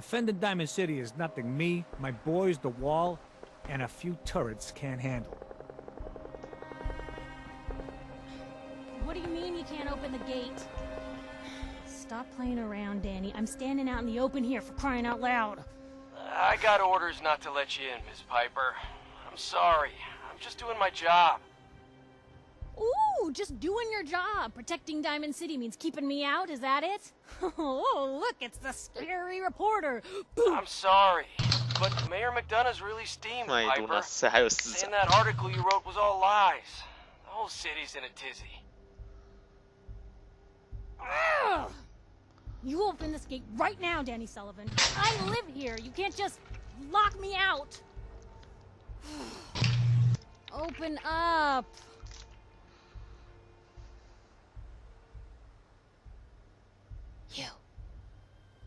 Defending Diamond City is nothing me, my boys, the wall, and a few turrets can't handle. What do you mean you can't open the gate? Stop playing around, Danny. I'm standing out in the open here, for crying out loud. I got orders not to let you in, Miss Piper. I'm sorry. I'm just doing my job. Ooh, just doing your job. Protecting Diamond City means keeping me out, is that it? Oh, look, it's the scary reporter. I'm sorry, but Mayor McDonough's really steamed, Piper. Saying that article you wrote was all lies. The whole city's in a tizzy. Ugh. You open this gate right now, Danny Sullivan. I live here. You can't just lock me out. Open up.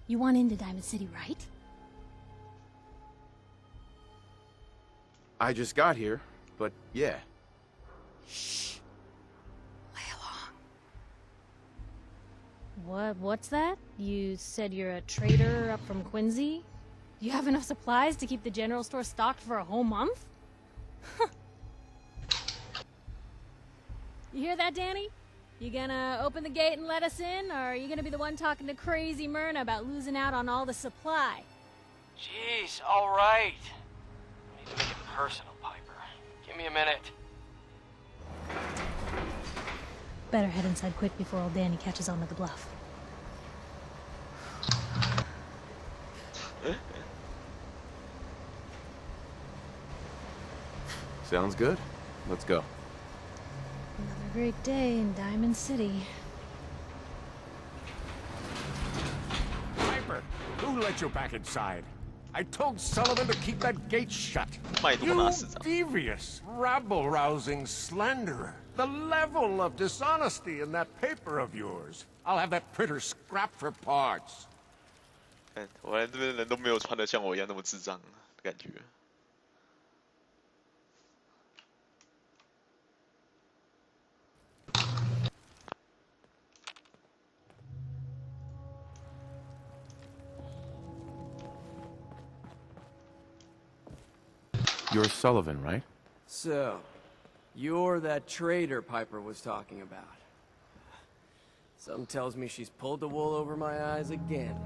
You want into Diamond City, right? I just got here, but yeah. Shh. Lay along. What's that? You said you're a trader up from Quincy? You have enough supplies to keep the general store stocked for a whole month? You hear that, Danny? You gonna open the gate and let us in, or are you gonna be the one talking to crazy Myrna about losing out on all the supply? Jeez, all right. I need to make it personal, Piper. Give me a minute. Better head inside quick before old Danny catches on to the bluff. Sounds good. Let's go. Another great day in Diamond City. Piper, who let you back inside? I told Sullivan to keep that gate shut. You devious, rabble-rousing slanderer. The level of dishonesty in that paper of yours. I'll have that printer scrapped for parts. 我来这边的人都没有穿的像我一样那么智障的感觉。You're Sullivan, right? So, you're that traitor Piper was talking about. Something tells me she's pulled the wool over my eyes again.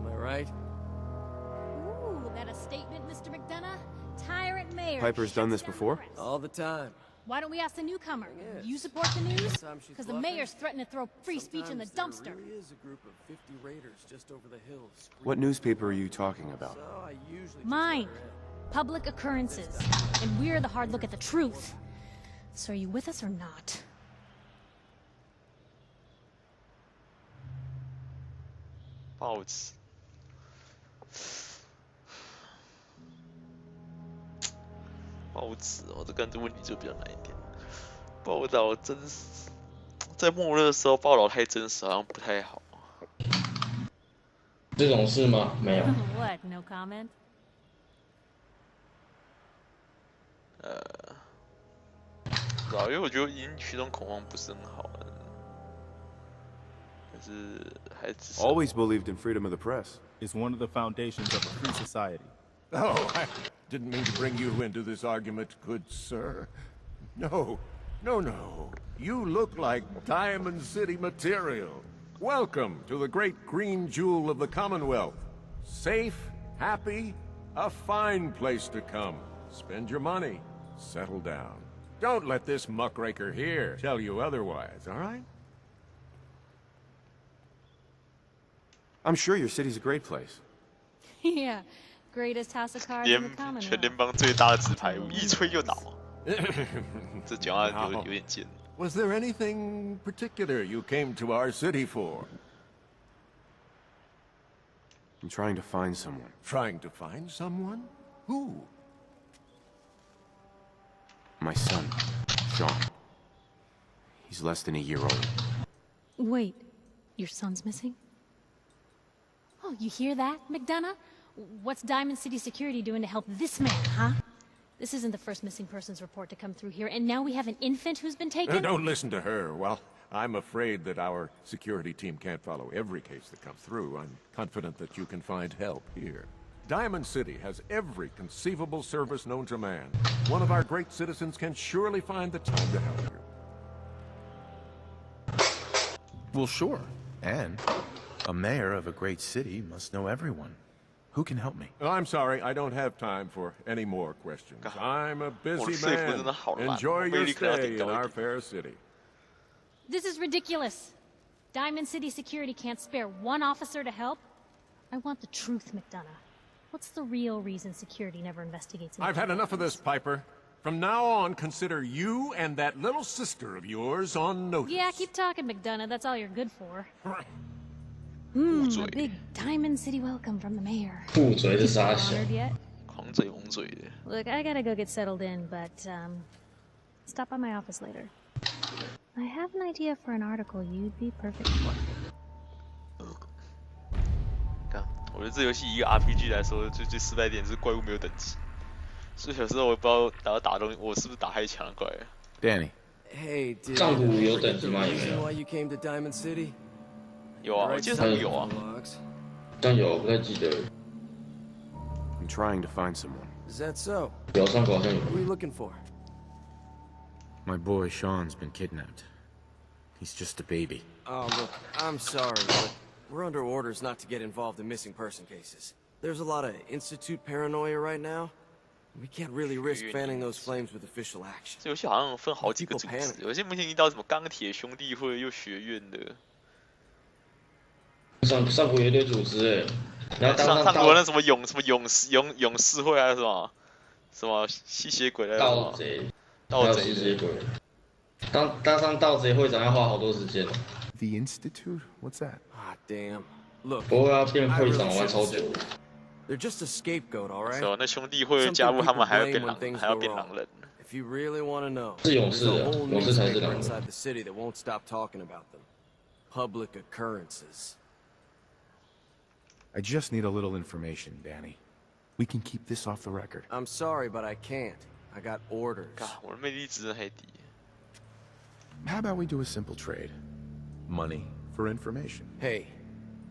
Am I right? Ooh, that a statement, Mr. McDonough? Tyrant mayor. Piper's done this before? All the time. Why don't we ask the newcomer? Yes. You support the news? Sometimes she's Because the bluffing. mayor's threatened to throw free speech in the dumpster. There really is a group of 50 raiders just over the hills. What newspaper are you talking about? So I usually just Mine. let her in. Public occurrences. And we're the hard look at the truth. So are you with us or not?报纸，报纸，我这个问题就比较难一点。报道真实，在末日的时候报道太真实，好像不太好。这种事吗？没有。What? No comment? 不知道，因为我觉得引起这种恐慌不是很好的，但是还只是。Always believed in freedom of the press. Is one of the foundations of a free society. Oh, I didn't mean to bring you into this argument, good sir. No, no, no. You look like Diamond City material. Welcome to the great green jewel of the Commonwealth. Safe, happy, a fine place to come. Spend your money, settle down. Don't let this muckraker here tell you otherwise, all right? I'm sure your city's a great place. Yeah. Greatest house of cards in the 全联 Commonwealth. 邦最大的纸牌屋，一吹就倒。这讲话有点贱。Was there anything particular you came to our city for? I'm trying to find someone. Trying to find someone? Who? My son, Sean. He's less than a year old. Wait, your son's missing? Oh, you hear that, McDonough? What's Diamond City Security doing to help this man, huh? This isn't the first missing persons report to come through here, and now we have an infant who's been taken? Don't listen to her. I'm afraid that our security team can't follow every case that comes through. I'm confident that you can find help here. Diamond City has every conceivable service known to man. One of our great citizens can surely find the time to help you. Well, sure. And a mayor of a great city must know everyone. Who can help me? I'm sorry, I don't have time for any more questions. I'm a busy man. Enjoy your stay in our fair city. This is ridiculous. Diamond City Security can't spare one officer to help. I want the truth, McDonough. What's the real reason security never investigates? I've had enough of this, Piper. From now on, consider you and that little sister of yours on notice. Yeah, keep talking, McDonough. That's all you're good for. A big Diamond City welcome from the mayor. Honored yet? Look, I gotta go get settled in, but stop by my office later. I have an idea for an article you'd be perfect for. 我觉得这游戏一个 RPG 来说，最失败点是怪物没有等级，所以有时候我不知道打东西，我是不是打太强了，怪。Danny. Hey, dude. 上古有等级吗？有没有？ Why you came to Diamond City? 有啊，我记得上有啊。但有，不太记得。I'm trying to find someone. Is that so? 有上古好像有。What are you looking for? My boy Sean's been kidnapped. He's just a baby. Oh, look, I'm sorry, but we're under orders not to get involved in missing person cases. There's a lot of Institute paranoia right now. We can't really risk fanning those flames with official action. 这游戏好像分好几个组织，有些目前遇到什么钢铁兄弟会又学院的。上古有一堆组织然后上古那什么勇士会还是什么吸血鬼还是什么盗贼吸血鬼。当上盗贼会长要花好多时间。The Institute? What's that? Ah, damn. Look. 不过要变会长玩超久。They're just a scapegoat, all right? 那兄弟会加入他们还要变狼人。If you really want to know, 是勇士的，勇士才是狼人。 inside the city that won't stop talking about them. Public occurrences. I just need a little information, Danny. We can keep this off the record. I'm sorry, but I can't. I got orders. 我的魅力值太低。 How about we do a simple trade? Money for information. Hey,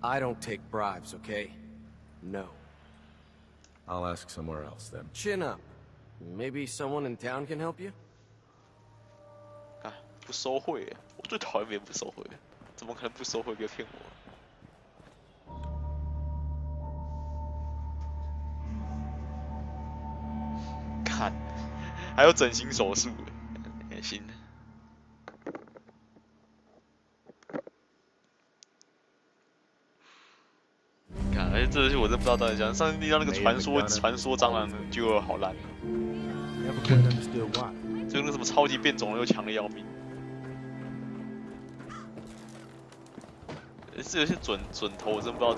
I don't take bribes, okay? No. I'll ask somewhere else then. Chin up. Maybe someone in town can help you? 不收贿，我最讨厌别人不收贿，怎么可能不收贿？别骗我！看，还有整形手术，也行。看，而且这游戏我真不知道到底讲，上次遇到那个传说蟑螂就好烂了。就那什么超级变种又强的要命。这游戏准头我真不知道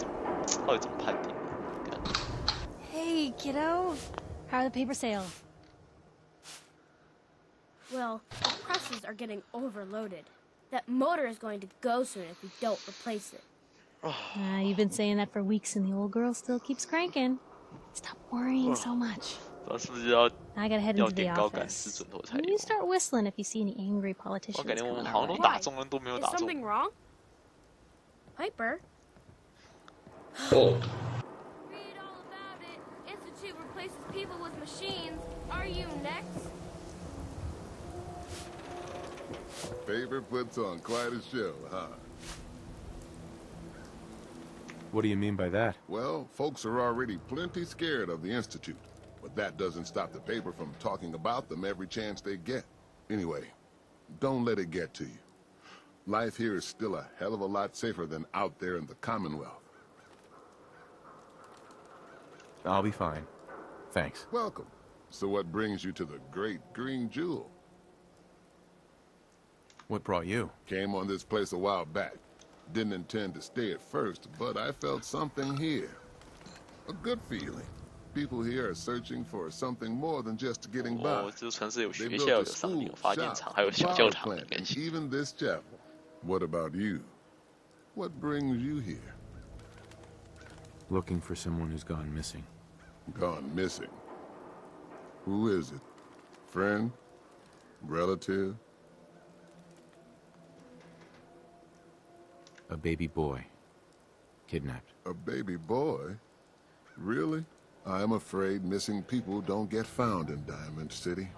到底怎么判定。Hey, kiddo. How are the paper sales? Well, the presses are getting overloaded. That motor is going to go soon if we don't replace it. You've been saying that for weeks and the old girl still keeps cranking. Stop worrying so much. I gotta head into the office. You start whistling if you see any angry politicians coming our way. Is something wrong? Piper? Oh. Read all about it. Institute replaces people with machines. Are you next? Paper puts on quite a show, huh? What do you mean by that? Well, folks are already plenty scared of the Institute. But that doesn't stop the paper from talking about them every chance they get. Anyway, don't let it get to you. Life here is still a hell of a lot safer than out there in the Commonwealth. I'll be fine. Thanks. Welcome. So what brings you to the Great Green Jewel? What brought you? Came on this place a while back. Didn't intend to stay at first, but I felt something here. A good feeling. People here are searching for something more than just getting by. They built a school, shop, power plant, and even this chapel. What about you? What brings you here? Looking for someone who's gone missing. Gone missing? Who is it? Friend? Relative? a baby boy kidnapped. A baby boy? Really? I am afraid missing people don't get found in Diamond City.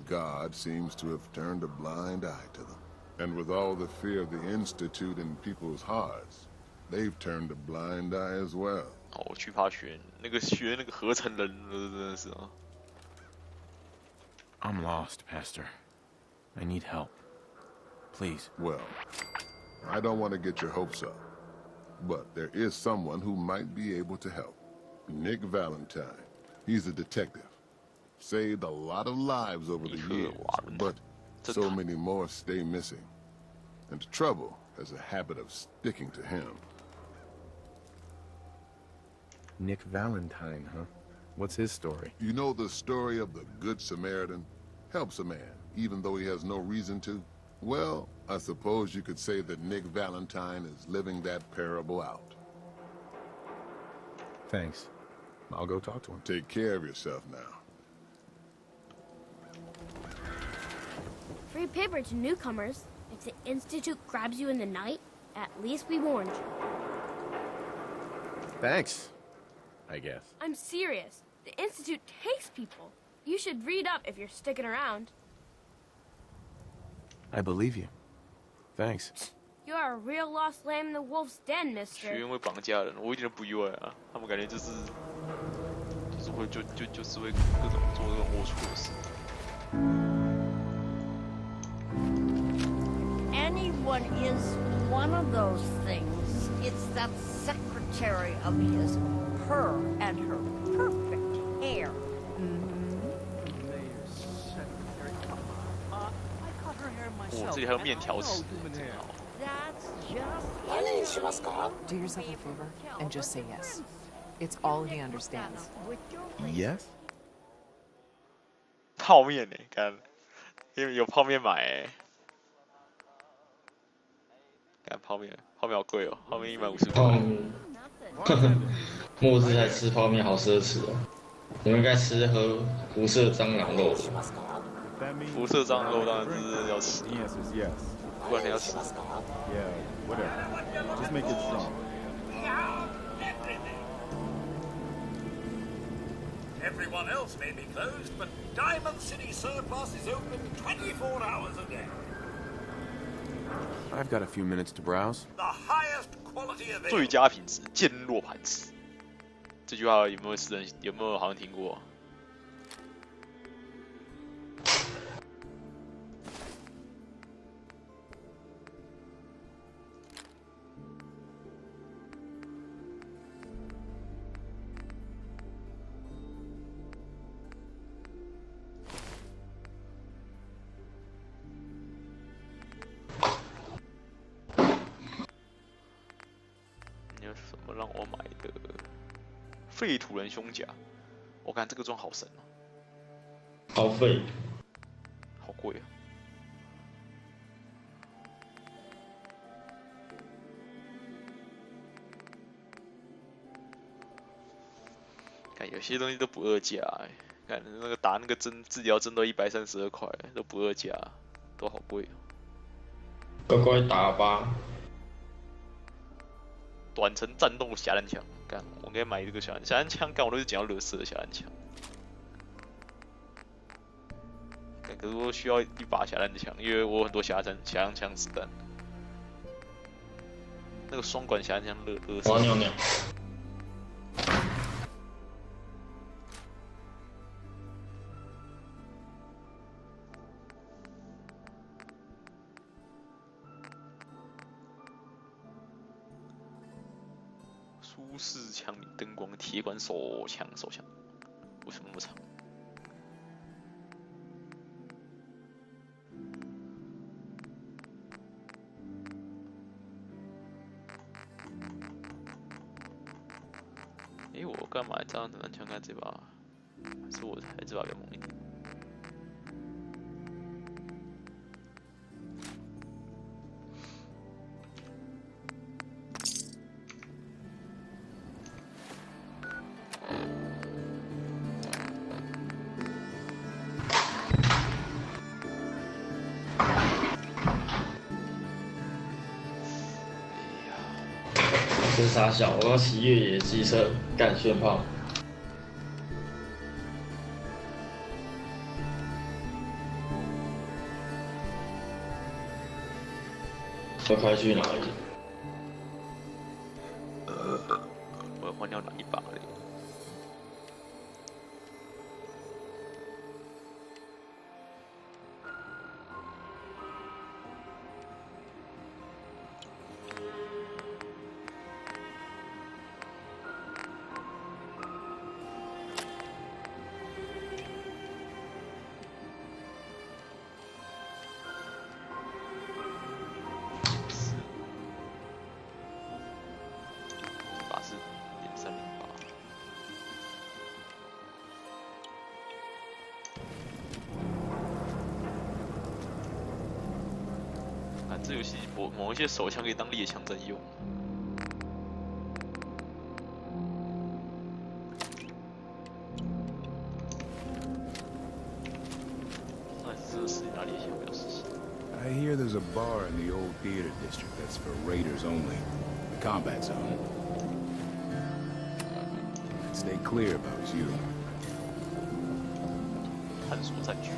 God seems to have turned a blind eye to them. And with all the fear of the Institute in people's hearts, they've turned a blind eye as well. 哦，我去怕学那个合成人了，真的是啊。I'm lost, Pastor. I need help. Please. Well, I don't want to get your hopes up, but there is someone who might be able to help. Nick Valentine. He's a detective. Saved a lot of lives over the years, but so many more stay missing. And trouble has a habit of sticking to him. Nick Valentine, huh? What's his story? You know the story of the Good Samaritan? Helps a man, even though he has no reason to? Well, I suppose you could say that Nick Valentine is living that parable out. Thanks. I'll go talk to him. Take care of yourself now. Free paper to newcomers. If the Institute grabs you in the night, at least we warned you. Thanks, I guess. I'm serious. The Institute takes people. You should read up if you're sticking around. I believe you. Thanks. You're a real lost lamb in the wolf's den, mister. 学员会绑架人，我一点都不意外啊。他们感觉就是会各种做这种龌龊的事。Anyone is one of those things. It's that secretary of his, her and her perfect hair. I cut her hair myself. 这里还有面条吃，真好。 Do yourself a favor and just say yes. It's all he understands. Yes? 泡面呢？看，有泡面买哎。看泡面好贵哦，泡面150块。末日还吃泡面，好奢侈哦！你们应该吃和辐射蟑螂肉。辐射蟑螂肉当然是要吃。不然你要吃。Yeah, whatever. Just make it strong. Everyone else may be closed, but Diamond City Surplus is open 24 hours a day. I've got a few minutes to browse. The highest quality available. 最佳品质，坚若磐石。这句话有没有好像听过？你有什么让我买的？废土人胸甲，我看这个装好神哦。好废，好贵啊！看有些东西都不二价哎，看那个打那个针治疗针都132块，都不二价，都好贵哦。乖乖打吧。短程战斗霰弹枪，干，我应该买这个霰弹枪，干我都是捡到垃圾的霰弹枪。可是我需要一把霰弹枪，因为我有很多霰弹枪子弹。那个双管霰弹枪垃圾。我尿尿。舒适枪里灯光铁管手枪，为什么那么长？我干嘛这样子？枪看这把，还是我还这把比较猛一点？是傻小，我要骑越野机车干炫炮。要开去哪里？我要换掉哪一把嘞？这游戏某一些手枪可以当猎枪在用。I hear there's a bar in the old theater district that's for raiders only. The combat zone. Stay clear if I was you. 探索战区。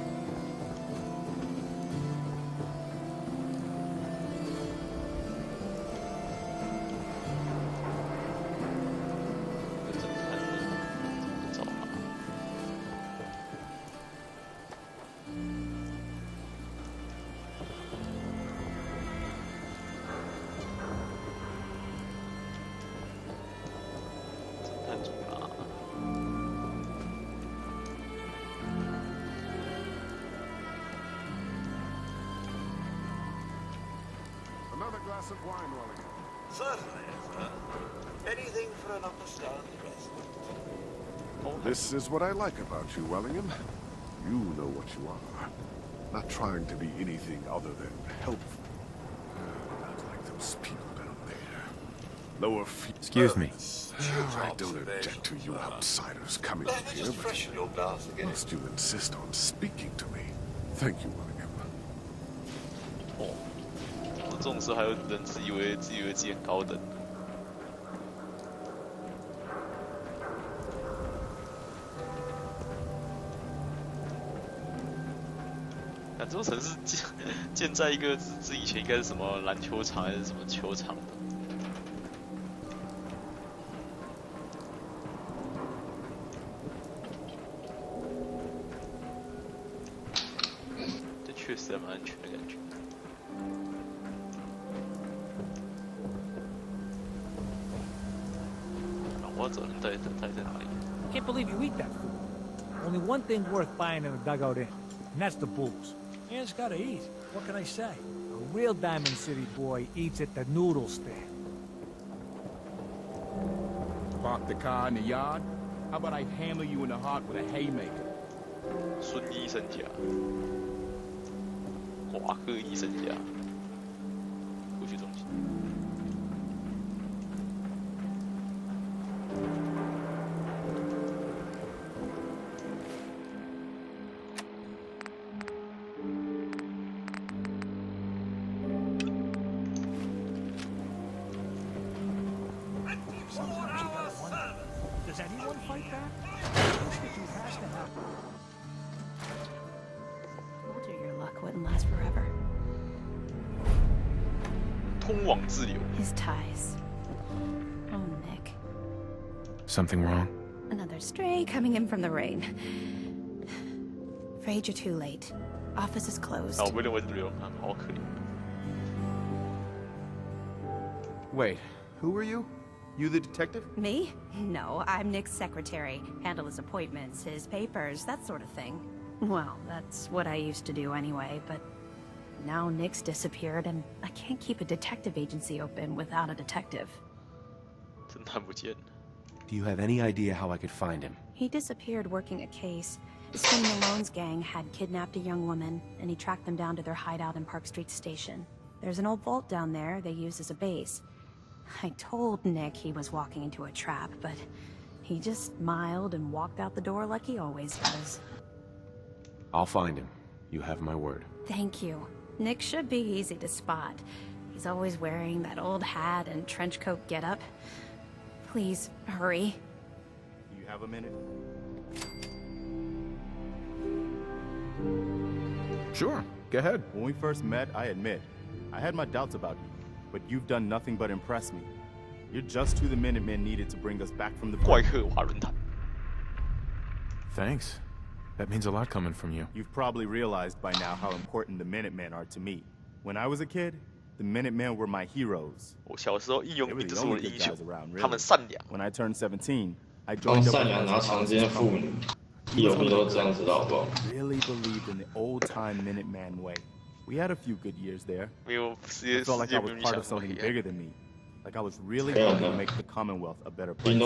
Another glass of wine, Wellington. Certainly, sir. Anything for an understanding resident. This is what I like about you, Wellingham. You know what you are. Not trying to be anything other than helpful. Not like those people down there. Lower feet. Excuse me. I don't object to you outsiders coming in here, but must you insist on speaking to me? Thank you, Wellingham. 这种时候还有人自以为自己很高等。这座城市建在一个这以前应该是什么篮球场还是什么球场的？这确实还蛮安全的感觉。我走人在哪里 Can't believe you eat that food. Only one thing worth buying in a dugout inn, and that's the booze. Yeah, it's gotta eat. What can I say? A real Diamond City boy eats at the noodle stand. Park the car in the yard? How about I hammer you in the heart with a haymaker? 孙医生家，华科医生家，科学中心。Does anyone fight back? Institute has to happen. Told you your luck wouldn't last forever. 通往自由。His ties. Oh, Nick. Something wrong? Another stray coming in from the rain. Afraid you're too late. Office is closed. 我不认为是流氓，好可怜。Wait, who are you? You the detective? Me? No, I'm Nick's secretary. Handle his appointments, his papers, that sort of thing. Well, that's what I used to do anyway, but now Nick's disappeared and I can't keep a detective agency open without a detective. 侦探不见了。Do you have any idea how I could find him? He disappeared working a case. The Skinny Malone's gang had kidnapped a young woman, and he tracked them down to their hideout in Park Street Station. There's an old vault down there they use as a base. I told Nick he was walking into a trap, but he just smiled and walked out the door like he always does. I'll find him. You have my word. Thank you. Nick should be easy to spot. He's always wearing that old hat and trench coat getup. Please, hurry. You have a minute? Sure, go ahead. When we first met, I admit, I had my doubts about you, but you've done nothing but impress me. You're just who the Minutemen needed to bring us back from the brink. Thanks. That means a lot coming from you. You've probably realized by now how important the Minutemen are to me. When I was a kid, the Minutemen were my heroes. They were the only good guys around, really. When I turned 17, I joined up with really believed in the old-time Minuteman way. We had a few good years there. I felt like I was part of something bigger than me. Like I was really going to make the Commonwealth a better place.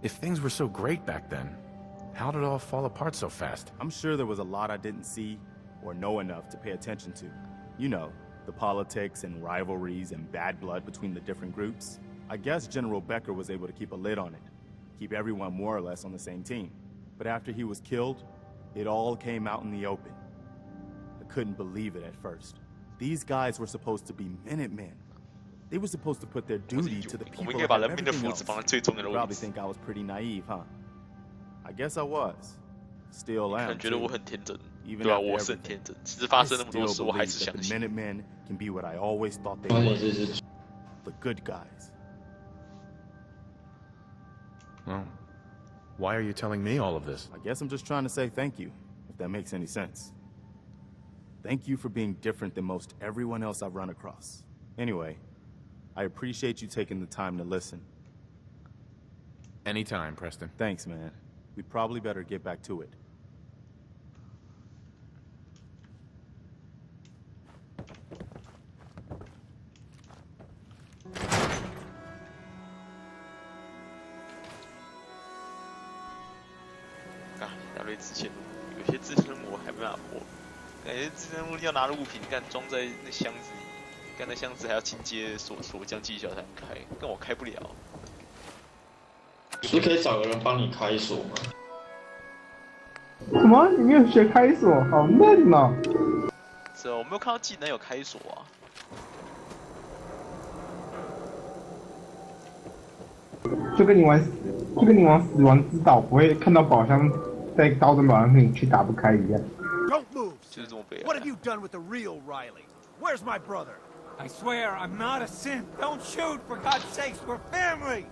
If things were so great back then, how did it all fall apart so fast? I'm sure there was a lot I didn't see or know enough to pay attention to. You know, the politics and rivalries and bad blood between the different groups. I guess General Becker was able to keep a lid on it. Keep everyone more or less on the same team. But after he was killed, it all came out in the open. I couldn't believe it at first. These guys were supposed to be Minutemen. They were supposed to put their duty to the people above everything else. You probably think I was pretty naive, huh? I guess I was. Still am, too. Even after everything. I still believe that the Minutemen can be what I always thought they were. The good guys. Well, why are you telling me all of this? I guess I'm just trying to say thank you, if that makes any sense. Thank you for being different than most everyone else I've run across. Anyway, I appreciate you taking the time to listen. Anytime, Preston. Thanks, man. We probably better get back to it.是可以找个人帮你开锁吗？什么？你没有学开锁？好嫩哦！是哦，我没有看到技能有开锁啊。就跟你玩死亡之岛，不会看到宝箱在高等宝箱里去打不开一样。Don't move. What have you done with the real Riley? Where's my brother? I swear I'm not a synth. Don't shoot, for God's sakes. We're family.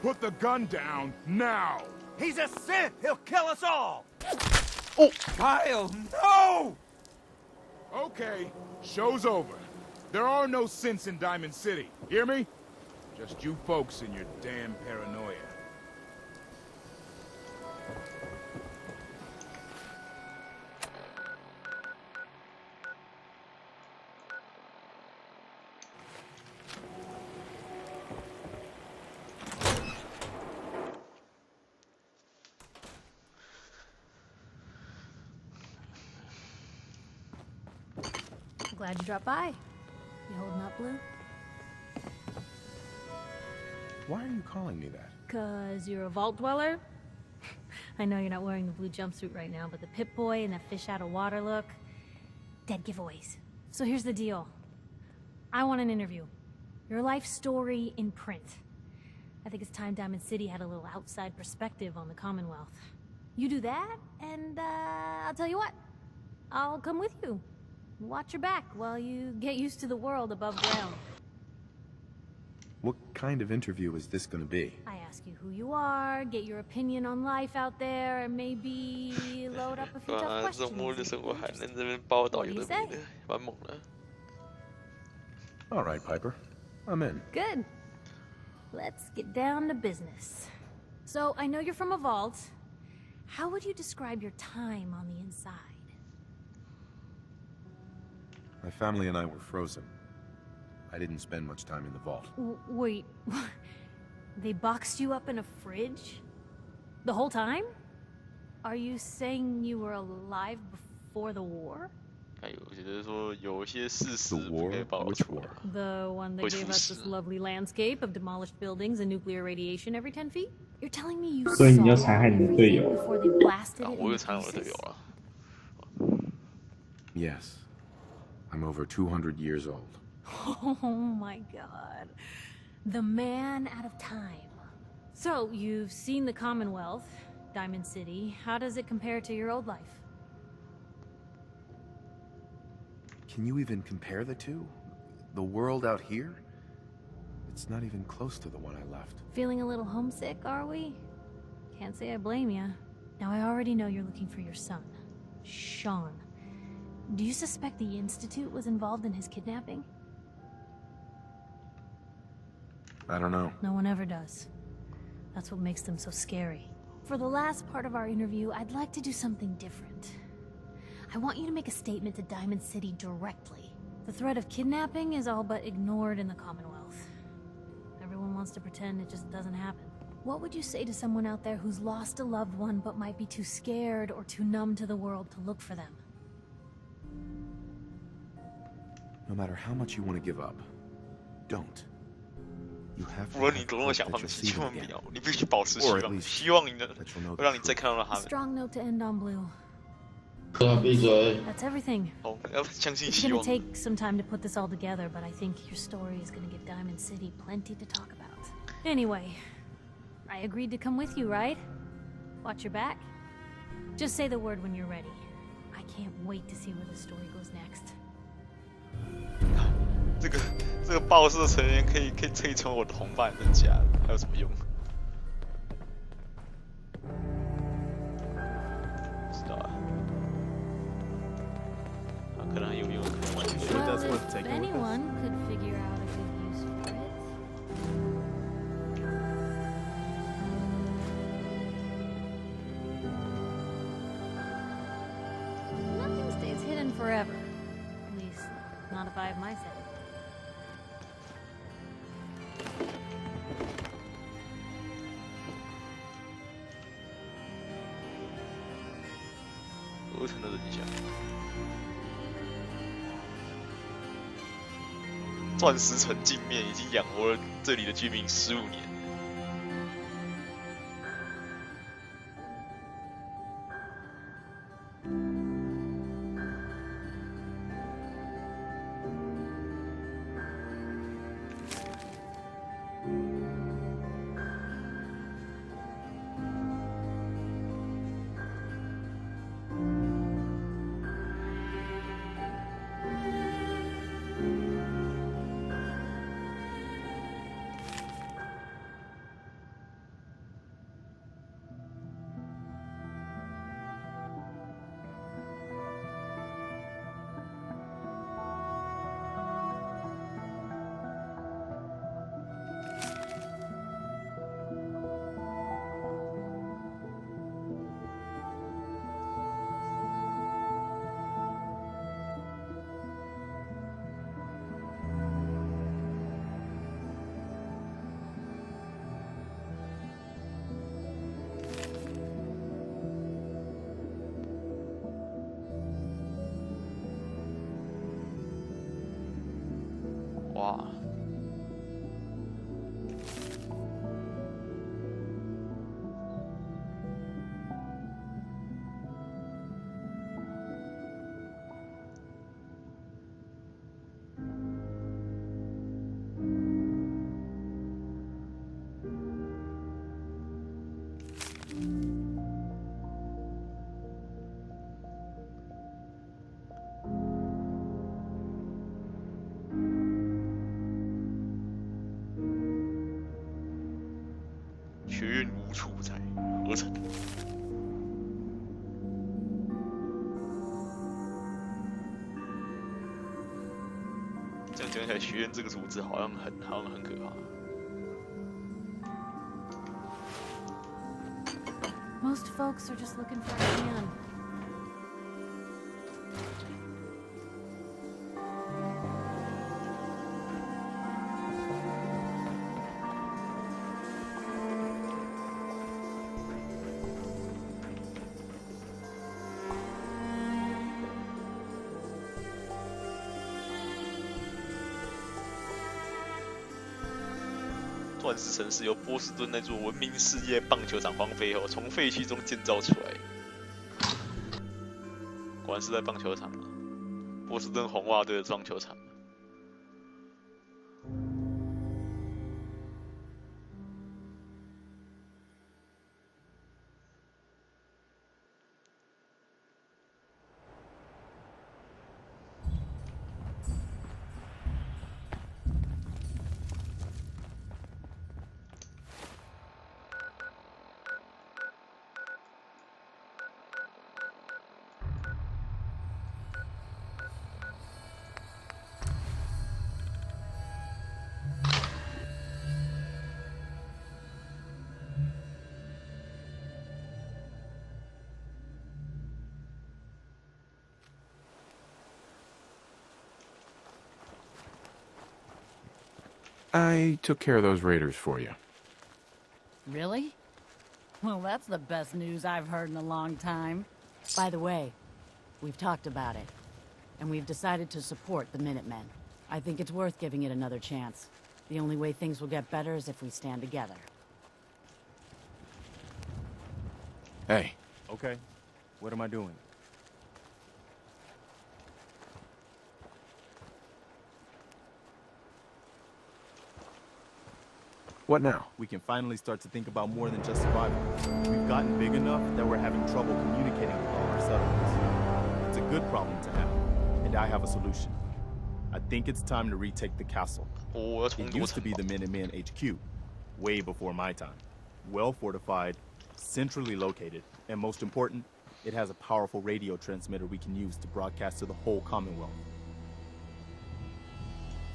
Put the gun down now. He's a synth. He'll kill us all. Oh, Kyle, no! Okay, show's over. There are no synths in Diamond City. Hear me? Just you folks and your damn paranoia. Glad you dropped by. You holding up, Blue? Why are you calling me that? 'Cause you're a vault dweller? I know you're not wearing the blue jumpsuit right now, but the Pip-Boy and the fish out of water look, dead giveaways. So here's the deal. I want an interview. Your life story in print. I think it's time Diamond City had a little outside perspective on the Commonwealth. You do that, and I'll tell you what. I'll come with you. Watch your back while you get used to the world above ground. What kind of interview is this going to be? I ask you who you are, get your opinion on life out there, and maybe load up a few tough questions. What do you say? All right, Piper. I'm in. Good. Let's get down to business. So, I know you're from a vault. How would you describe your time on the inside? My family and I were frozen. I didn't spend much time in the vault. Wait, they boxed you up in a fridge? The whole time? Are you saying you were alive before the war? The war? Which war? The one that gave us this lovely landscape of demolished buildings and nuclear radiation every 10 feet? You're telling me you saw everything before they blasted it into pieces? Yes. I'm over 200 years old. Oh my god. The man out of time. So, you've seen the Commonwealth, Diamond City. How does it compare to your old life? Can you even compare the two? The world out here? It's not even close to the one I left. Feeling a little homesick, are we? Can't say I blame you. Now, I already know you're looking for your son, Sean. Do you suspect the Institute was involved in his kidnapping? I don't know. No one ever does. That's what makes them so scary. For the last part of our interview, I'd like to do something different. I want you to make a statement to Diamond City directly. The threat of kidnapping is all but ignored in the Commonwealth. Everyone wants to pretend it just doesn't happen. What would you say to someone out there who's lost a loved one but might be too scared or too numb to the world to look for them? No matter how much you want to give up, don't. You have to 无论你多么想放弃，千万不要，你必须保持希望，希望你能会让你再看到他们。 Strong note to end on, Blue. 闭嘴。 That's everything. 好，要相信 It's 希 gonna 望。 take some time to put this all together, but I think your story is gonna give Diamond City plenty to talk about. Anyway, I agreed to come with you, right? Watch your back. Just say the word when you're ready. I can't wait to see where the story goes next. 这个报社成员可以成为我的同伴，真假的？还有什么用？不知道啊。可能很有用，可能完全没用。 Well, if anyone could figure out a good use for it. Nothing stays hidden forever. At least, not if I have my say. 额头的人像。钻石城镜面已经养活了这里的居民15年。哇！学院无处在，合成。这样讲起来，学院这个组织好像很可怕。Most folks are just looking for a hand. 钻石城是由波士顿那座闻名世界棒球场荒废后，从废墟中建造出来。果然是在棒球场啊。波士顿红袜队的棒球场。I took care of those raiders for you. Really? Well, that's the best news I've heard in a long time. By the way, we've talked about it, and we've decided to support the Minutemen. I think it's worth giving it another chance. The only way things will get better is if we stand together. Hey. Okay. What am I doing? What now? We can finally start to think about more than just survival. We've gotten big enough that we're having trouble communicating with all our settlements. It's a good problem to have, and I have a solution. I think it's time to retake the castle. It used to be the Minutemen HQ, way before my time. Well fortified, centrally located, and most important, it has a powerful radio transmitter we can use to broadcast to the whole Commonwealth.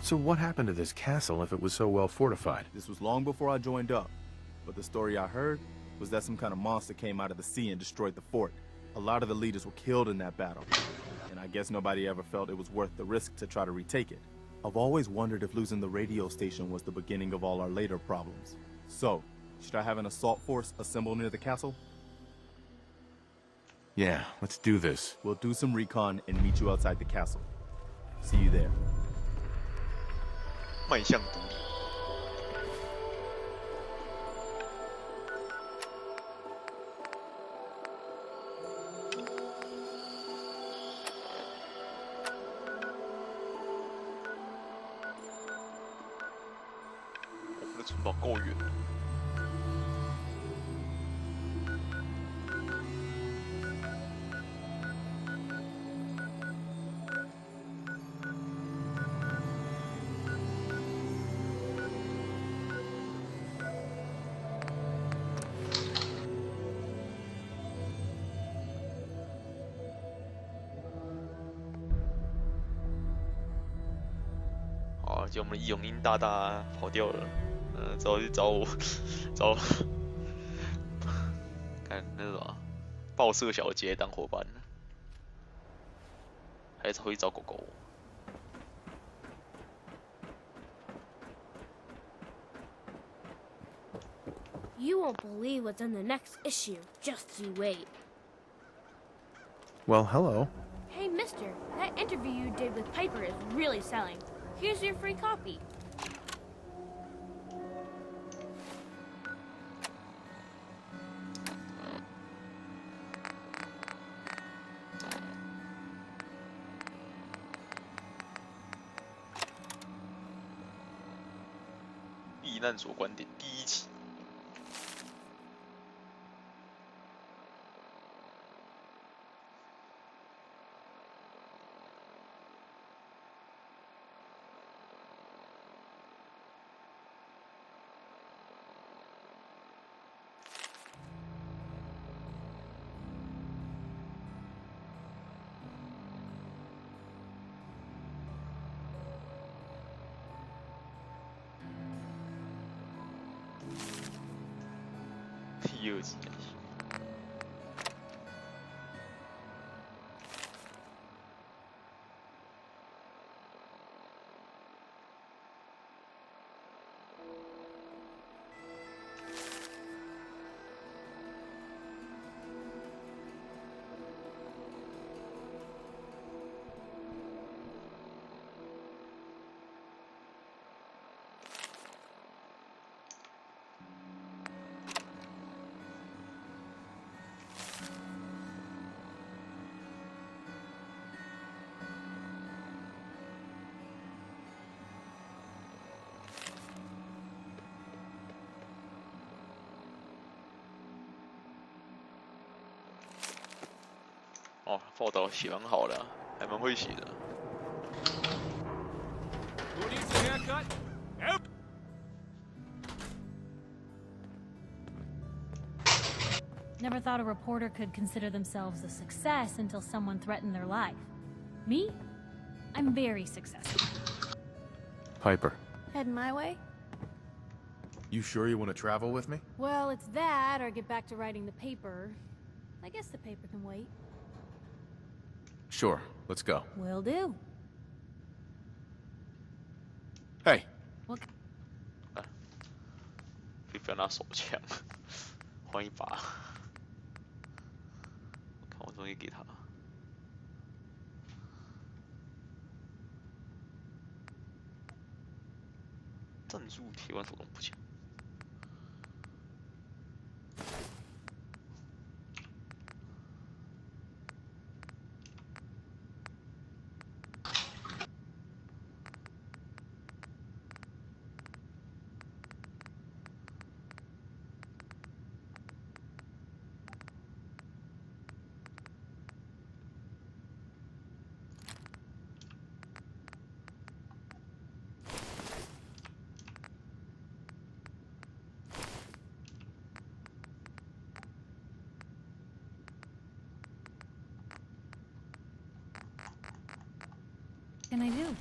So what happened to this castle if it was so well fortified? This was long before I joined up, but the story I heard was that some kind of monster came out of the sea and destroyed the fort. A lot of the leaders were killed in that battle, and I guess nobody ever felt it was worth the risk to try to retake it. I've always wondered if losing the radio station was the beginning of all our later problems. So, should I have an assault force assemble near the castle? Yeah, let's do this. We'll do some recon and meet you outside the castle. See you there. 迈向独立。我们的城堡够远。就我们的义勇英大大跑掉了，只好去找我，找看那什么报社小姐当伙伴了，还是回去找狗狗。You won't believe what's in the next issue. Just you wait. Well, hello. Hey, mister, that interview you did with Piper is really selling. Here's your free copy.《避难所观点》第1期。第2集。哦，报道写很好的，还蛮会写的。Never thought a reporter could consider themselves a success until someone threatened their life. Me? I'm very successful. Piper. Heading my way? You sure you want to travel with me? Well, it's that, or get back to writing the paper. I guess the paper can wait. Sure, let's go. Will do. Hey. What? 可以不要拿手枪，换一把。看我东西给他。赞助铁腕手动步枪。What can I do?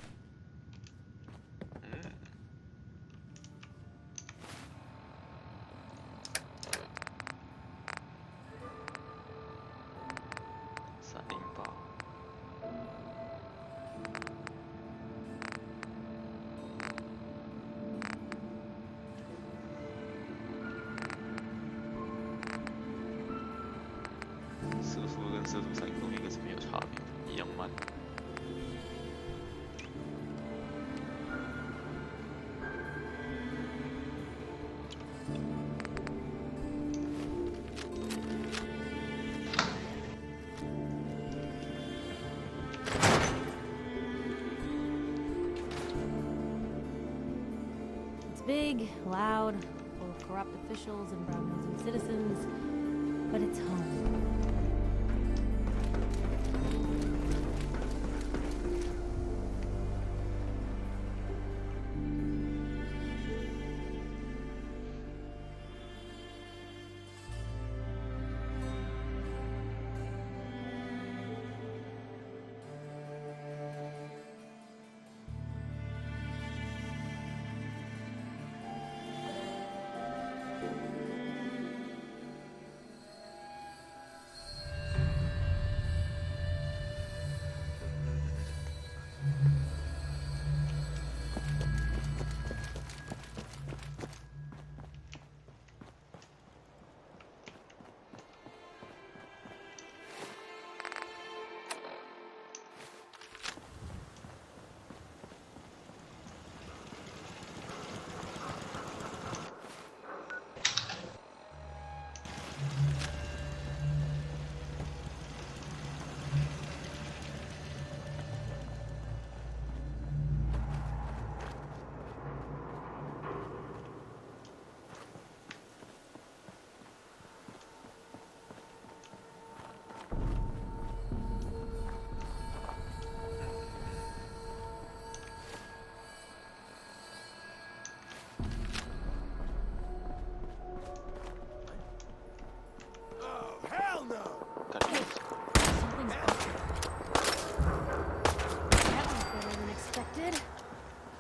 Big, loud, full of corrupt officials and brown-nosing citizens, but it's home.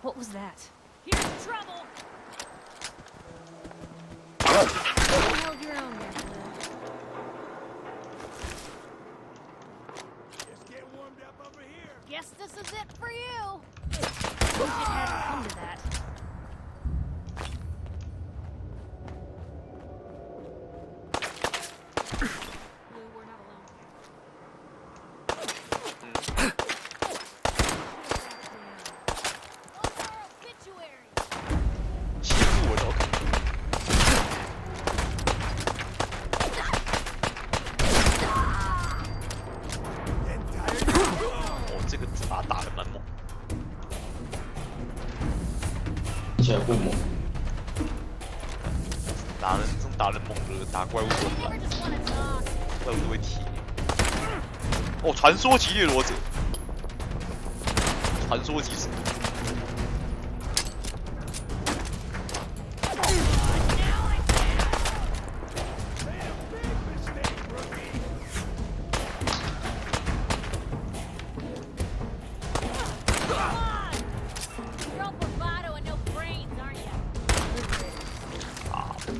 What was that? Here's trouble! You held your own there, Just get warmed up over here. Guess this is it for you! Wish it hadn't come to that.打人猛的，打怪物很难，怪物都会踢。哦，传说级掠夺者，传说级神。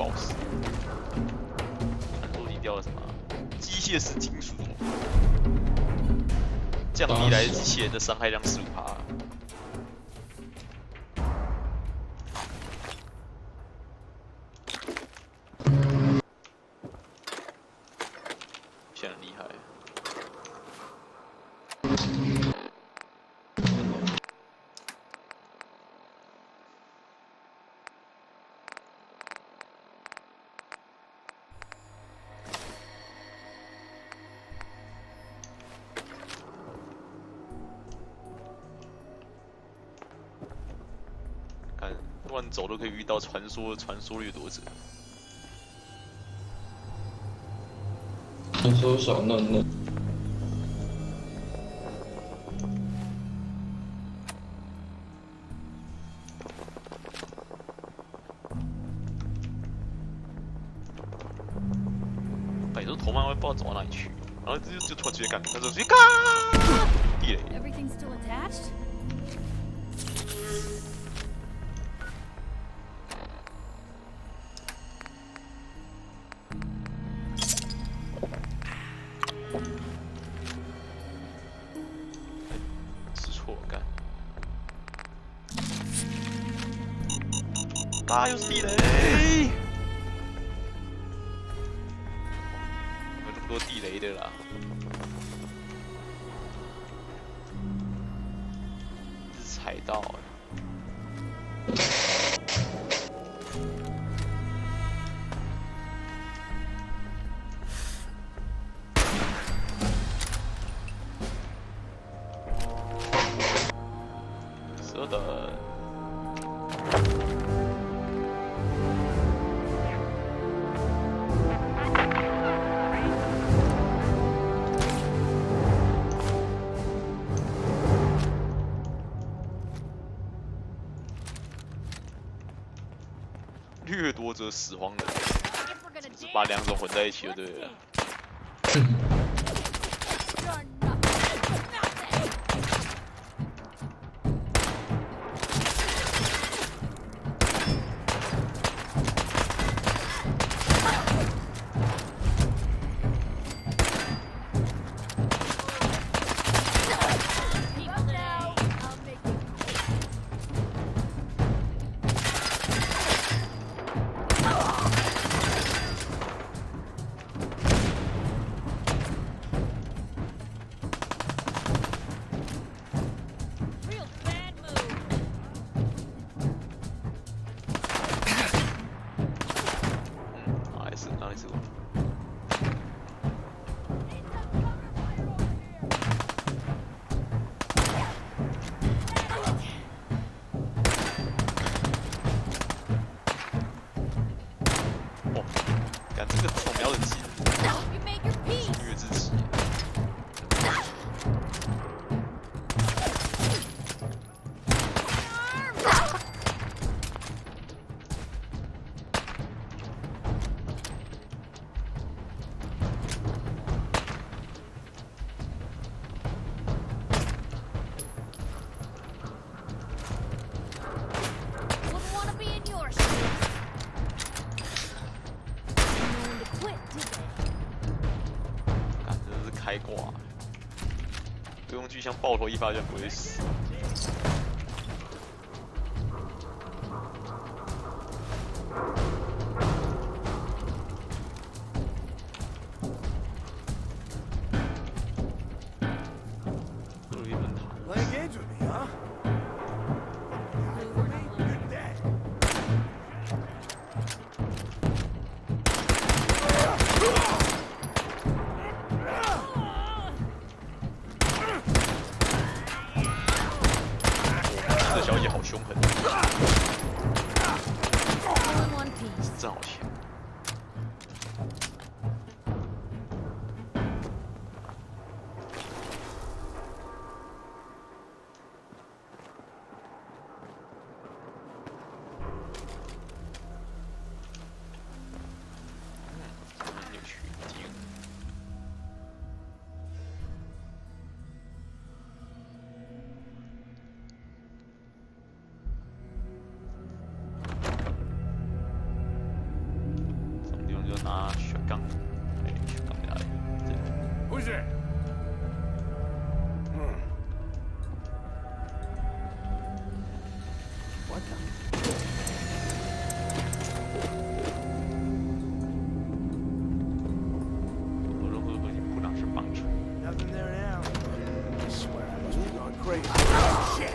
boss。传说你掉了什么？机械式金属，降低来自机器人的伤害量15%。现在很厉害。 乱走都可以遇到传说掠夺者，传说小嫩嫩。有时候头慢会不知道走到哪里去，然后就突然直接干，他就直接嘎地雷。 啊！又是地雷！有这么多地雷的啦！踩到了。是的。 掠夺者死亡人，就是把两种混在一起就对了。开挂，对用巨像爆头一发就不会死。这小姐好凶狠，真好强。拿雪杠，雪杠来。Who's there? What the? Nothing there now. I swear I must be going crazy. Shit!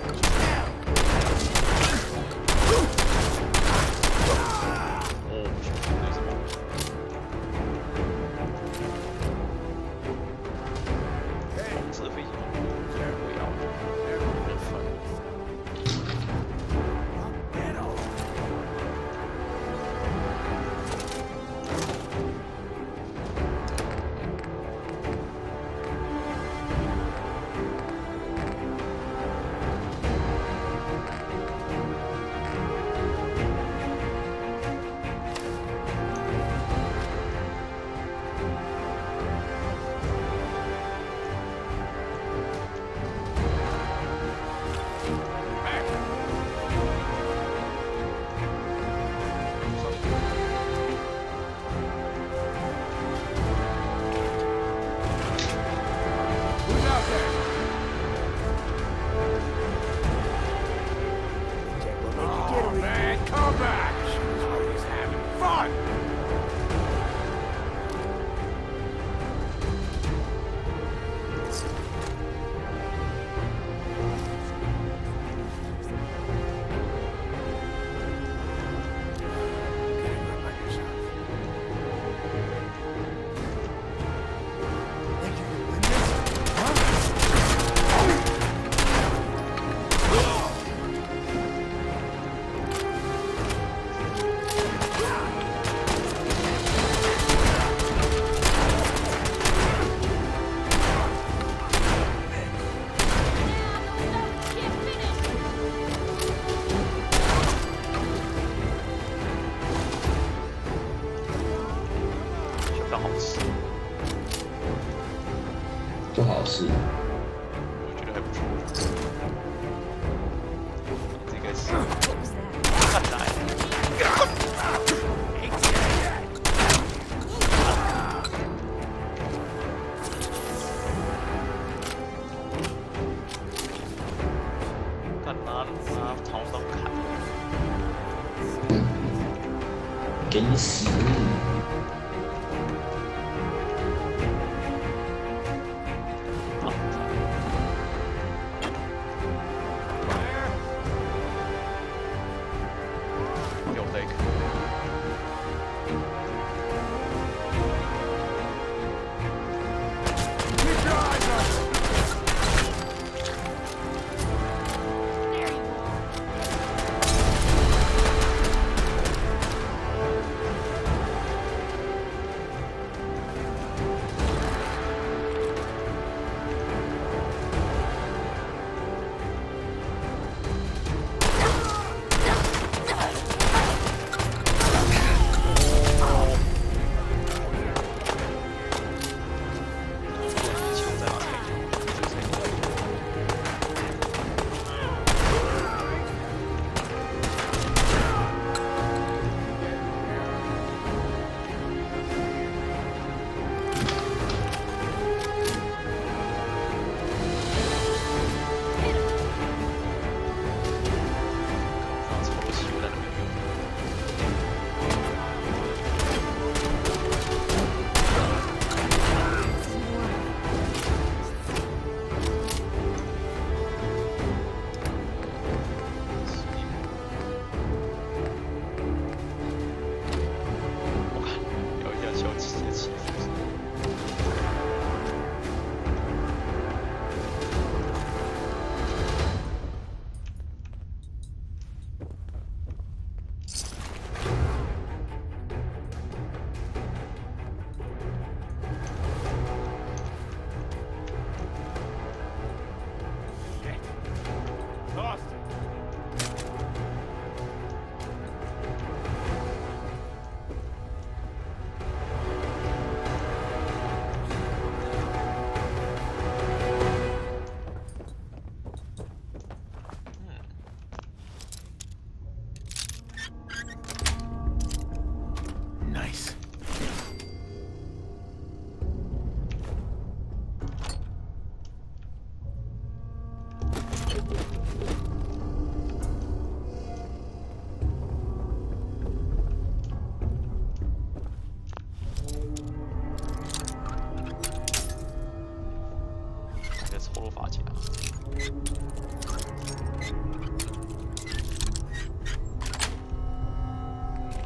不好吃。我觉得还不错。这个是看来。干嘛从中砍？给你死！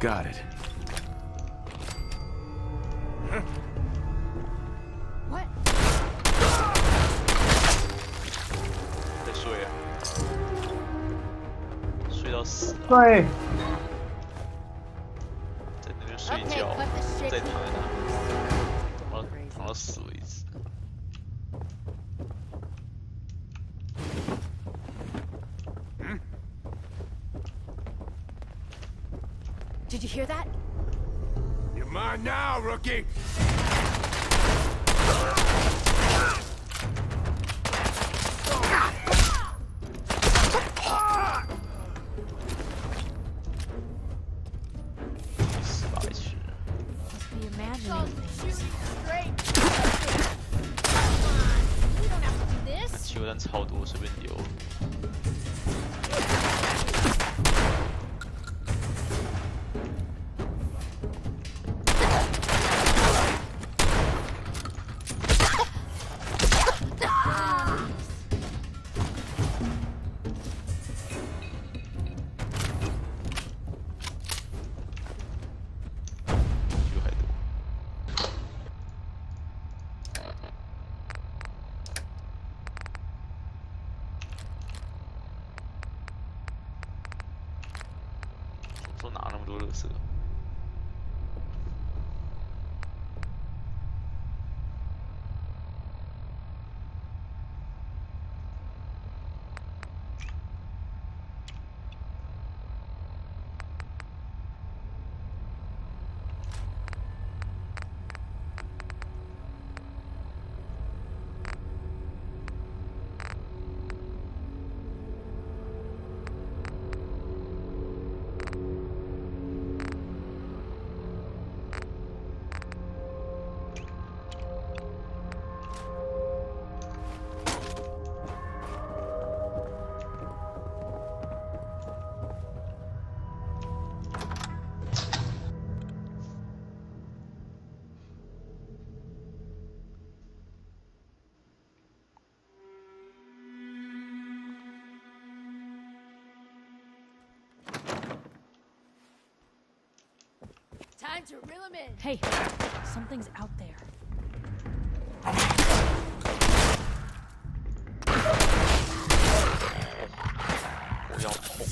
Got it. What? 在睡啊，睡到死。对。在那边睡觉，再躺在那，躺到死为止。Did you hear that? You're mine now, rookie! Must be imagining things. Come on, we don't have to do this. 汽油弹超多，随便丢。说哪那么多垃圾？Time to reel him in. Hey, something's out there. 我要痛。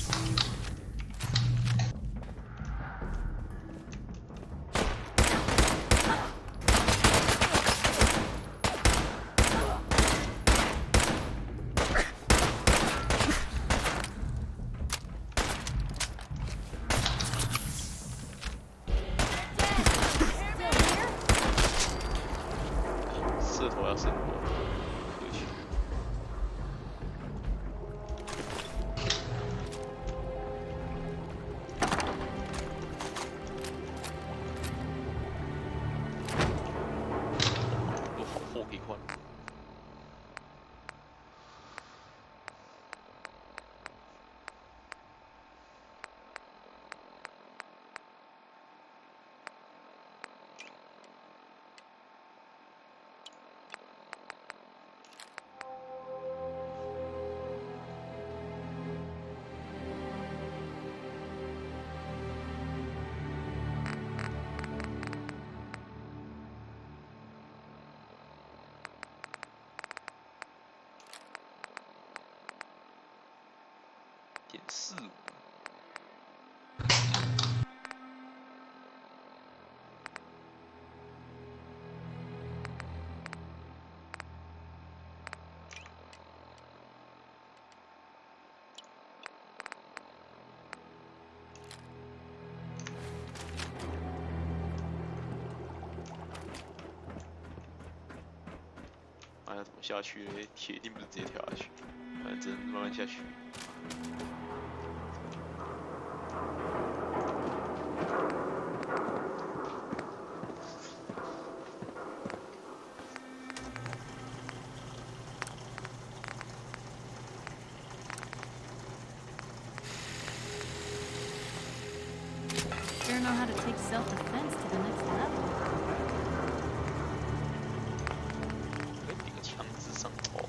射头要升多，可取。有好货可以换。.45。哎呀，怎么下去嘞？铁定不是直接跳下去，只能慢慢下去。Sure know how to take self-defense to the next level. 一个枪支上头。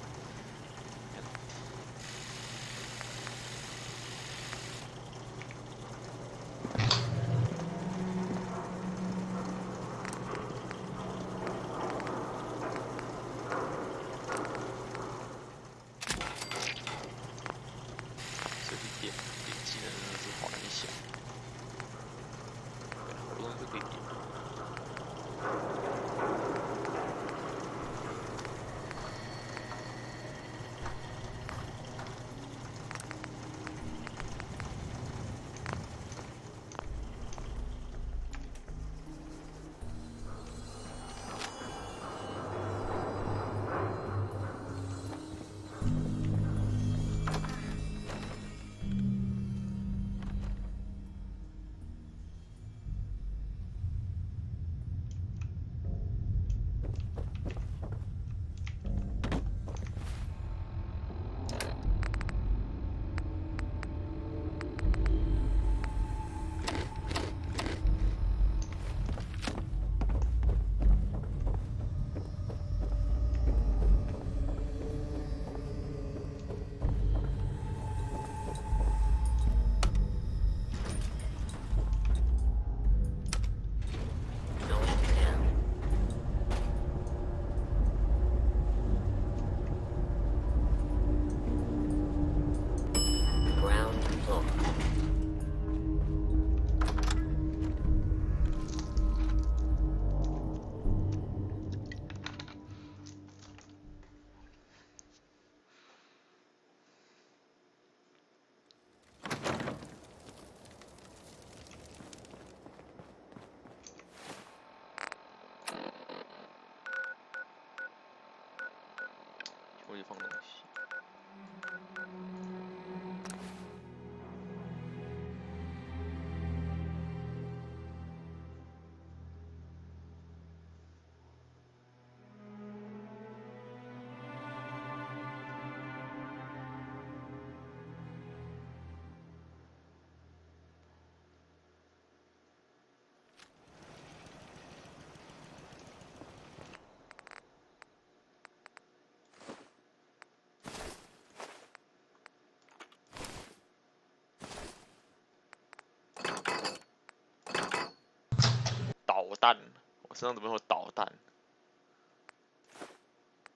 弹，我身上怎么有导弹？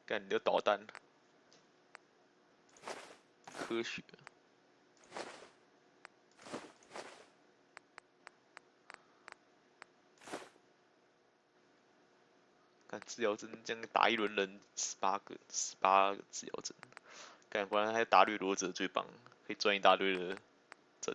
干你的导弹，科学。干治疗针这样打一轮人18个治疗针，干果然还是打掠夺者最棒，可以赚一大堆的针。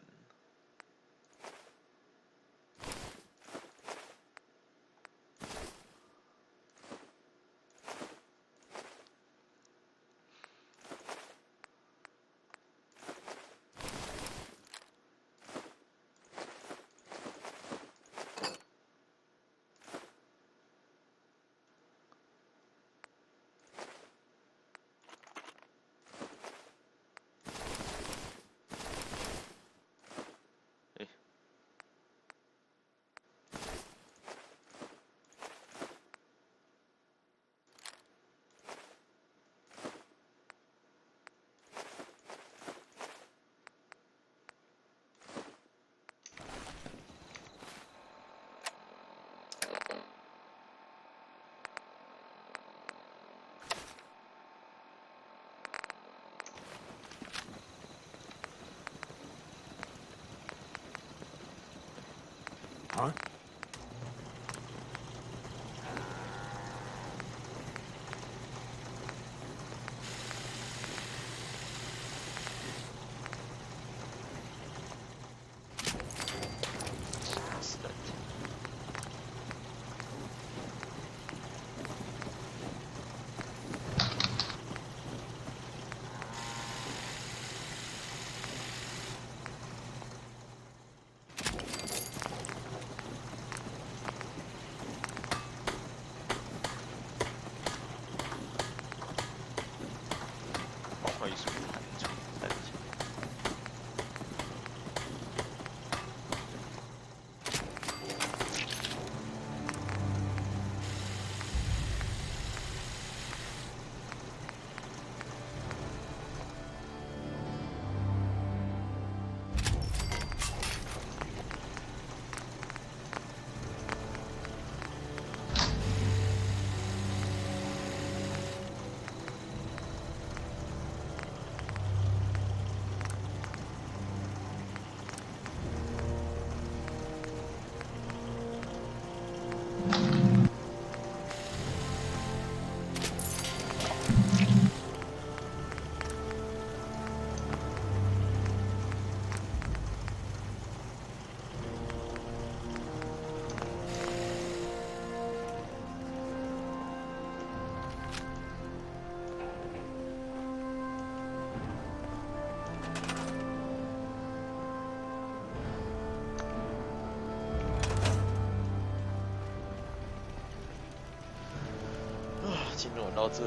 Huh?今天玩到这，